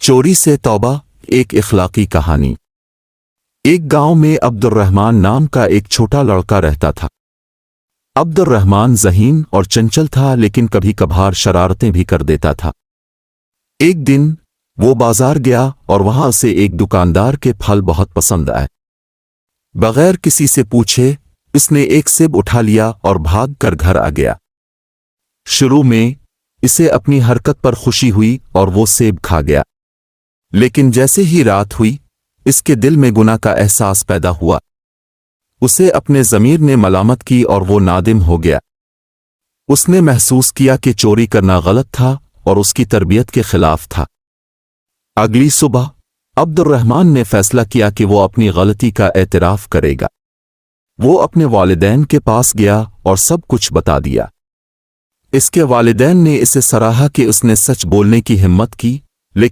چوری سے توبہ، ایک اخلاقی کہانی۔ ایک گاؤں میں عبد الرحمن نام کا ایک چھوٹا لڑکا رہتا تھا۔ عبد الرحمن ذہین اور چنچل تھا، لیکن کبھی کبھار شرارتیں بھی کر دیتا تھا۔ ایک دن وہ بازار گیا اور وہاں اسے ایک دکاندار کے پھل بہت پسند آئے۔ بغیر کسی سے پوچھے اس نے ایک سیب اٹھا لیا اور بھاگ کر گھر آ گیا۔ شروع میں اسے اپنی حرکت پر خوشی ہوئی اور وہ سیب کھا گیا، لیکن جیسے ہی رات ہوئی اس کے دل میں گناہ کا احساس پیدا ہوا۔ اسے اپنے ضمیر نے ملامت کی اور وہ نادم ہو گیا۔ اس نے محسوس کیا کہ چوری کرنا غلط تھا اور اس کی تربیت کے خلاف تھا۔ اگلی صبح عبد الرحمن نے فیصلہ کیا کہ وہ اپنی غلطی کا اعتراف کرے گا۔ وہ اپنے والدین کے پاس گیا اور سب کچھ بتا دیا۔ اس کے والدین نے اسے سراہا کہ اس نے سچ بولنے کی ہمت کی، لیکن